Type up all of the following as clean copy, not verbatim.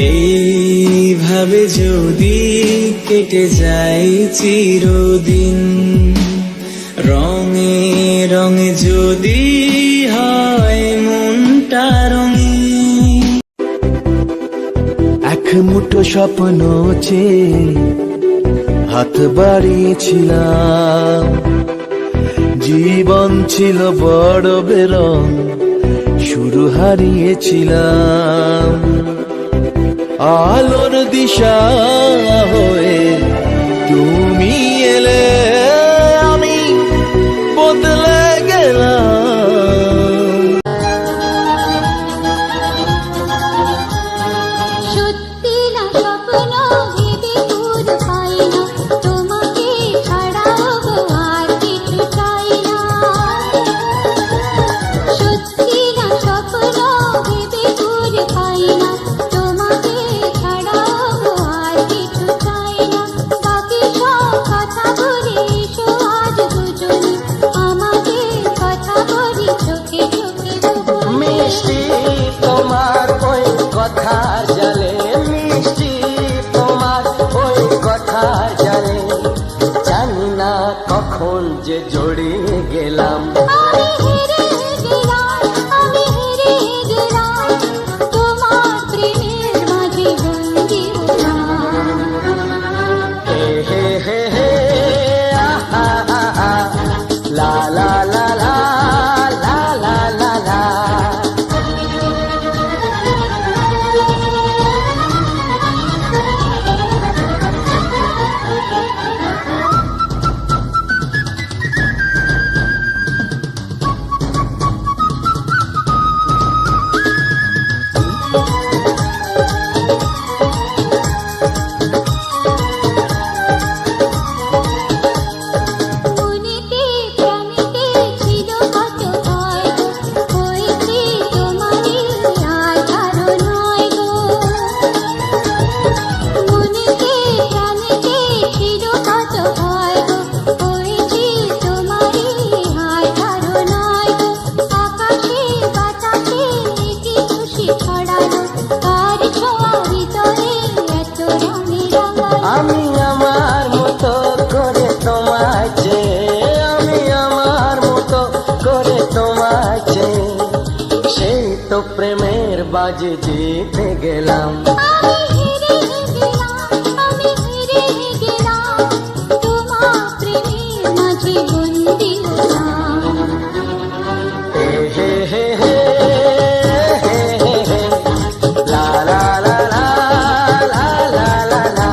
এইভাবে যদি কেটে যায় চিরদিন, রঙে রঙে যদি হয় মনটা রঙিন। এক মুঠো স্বপ্ন চেয়ে হাত বাড়িয়েছিলাম, জীবন ছিল বড় বেরং, শুরু হারিয়েছিলাম। আলোর দিশা হয়ে তুমি এলে, আমি বদলে গেলাম। সত্যি না স্বপ্ন ভেবে দূর পাই না, তোমাকে ছাড়া আর কিছু চাই না। সত্যি না স্বপ্ন ভেবে দূর পাই না, তোমাকে ছাড়া আর কিছু চাই না। বাকি সব কথা বলে এসো আজ দুজনে, আমাকে কথা বলি চোখে চোখে গোপনে। মিষ্টি তোমার ওই কথার জালে, মিষ্টি তোমার ওই কথার জালে, জানি না কখন যে জড়িয়ে গেলাম। আমি হেরে গেলাম, আমি হেরে গেলাম, তোমার প্রেমের মাঝে বন্দি হলাম। হে হে হে হে, আহা আহা, লা লা লা লা, লা লা লা লা। মনেতে প্রাণেতে ছিল কত ভয় গো, হয়েছে তোমারই আর কারো নয় গো। মনেতে প্রাণেতে ছিল কত ভয় গো, হয়েছে তোমারই আর কারো নয় গো। আকাশে বাতাসে কি খুশি ছড়ালো, আর ছোঁয়া ভিতরে এত রঙে রাঙালো। আমি আমার মতো করে তোমায় চেয়ে, আমি আমার মতো করে তোমায় চেয়ে, সেই তো প্রেমের বাজি জিতে গেলাম। আমি হেরে গেলাম, আমি হেরে গেলাম, তোমার প্রেমের মাঝে বন্দি হলাম। হে হে হে হে, হে হে হে, লা লা লা লা, লা লা লা লা।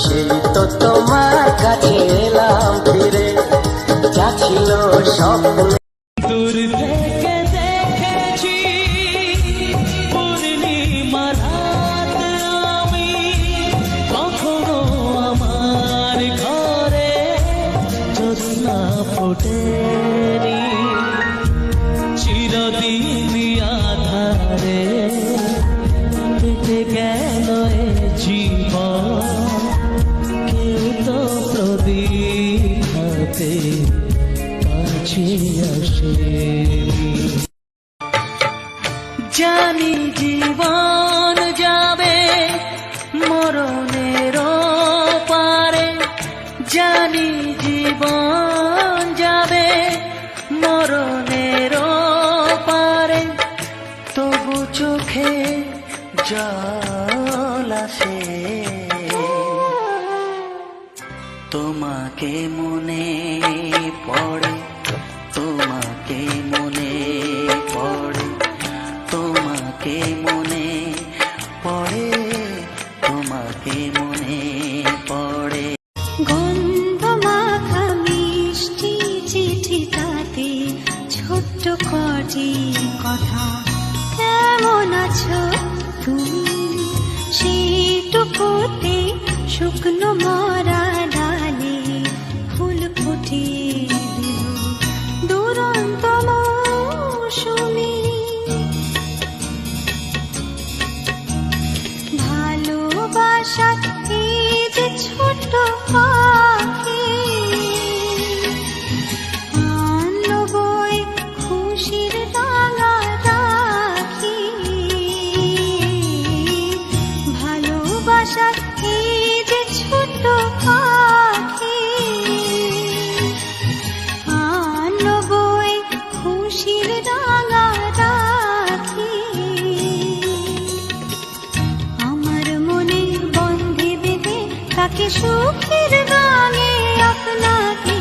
সেই তো তোমার কাছে এলাম ফিরে, যা ছিল স্বপ্ন। দূর থেকে দেখেছি পূর্ণিমার রাত আমি, কখনো আমার ঘরে জ্যোৎস্না ফোটেনি। চিরদিন আধারে কেটে গেল এ জীবন, কেউ তো প্রদীপ হাতে কাছে আসেনি। জানি জীবন যাবে মরণের পারে, জানি জীবন যাবে মরণের পারে, তবু চোখে জল আসে। তোমাকে মনে পড়ে, তোমাকে মনে পড়ে, তোমাকে মনে পড়ে, তোমাকে মনে পড়ে। গন্ধ মাখা মিষ্টি চিঠিটাতে ছোট্ট কটি কথা, কেমন আছো তুমি, সেইটুকুতে শুকনো মরা ডালে ফুল ফুটিয়ে দিল দুরন্ত মৌসুমী। ভালোবাসা এই যে ছোট্ট পাখি, আনলো বই খুশির রাঙা রাখি। কি সুখের গানে আপনাকে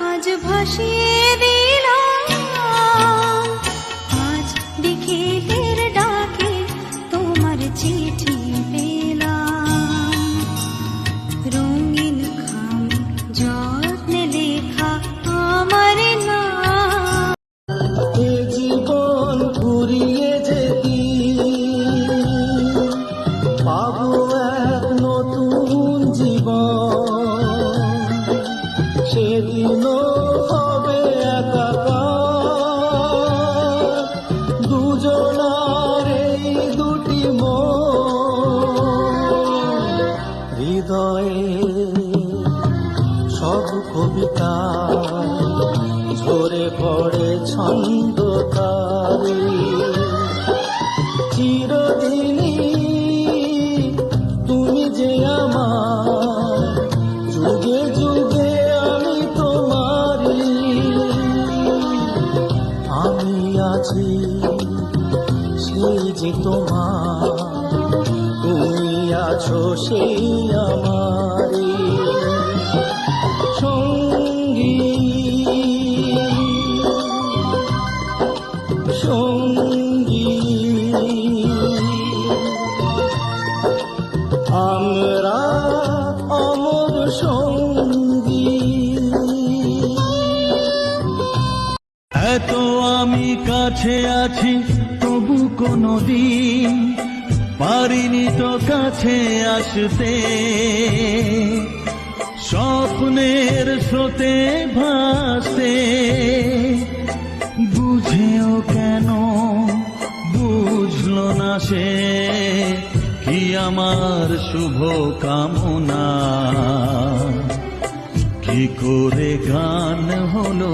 আজ ভাসিয়ে দিলাম। আজ বিকেলের ডাকে তোমার চিঠি পেলাম, রঙিন খামে যত্নে লেখা আমার নাম। এ জীবন ঘুরিয়ে যেতি পাবো এক নতুন জীবন, সেদিনও হবে একাকার দুজনার এই দুটি মন। হৃদয়ে সব কবিতা ঝরে পড়ে ছন্দ তারে, চিরদিনই তুমি যে আমার, যুগে যুগে আমি তোমারই। আমি আছি সেই যে তোমার, তুমি আছো সেই আমারই সঙ্গী সঙ্গী। আমরা অমর সঙ্গী। এত আমি কাছে আছি তবু কোনদিন পারিনি তো কাছে আসতে, স্বপ্নের স্রোতে ভাসতে। বুঝেও কেন বুঝলো না সে, কি আমার শুভ কামনা, কি করে গান হলো।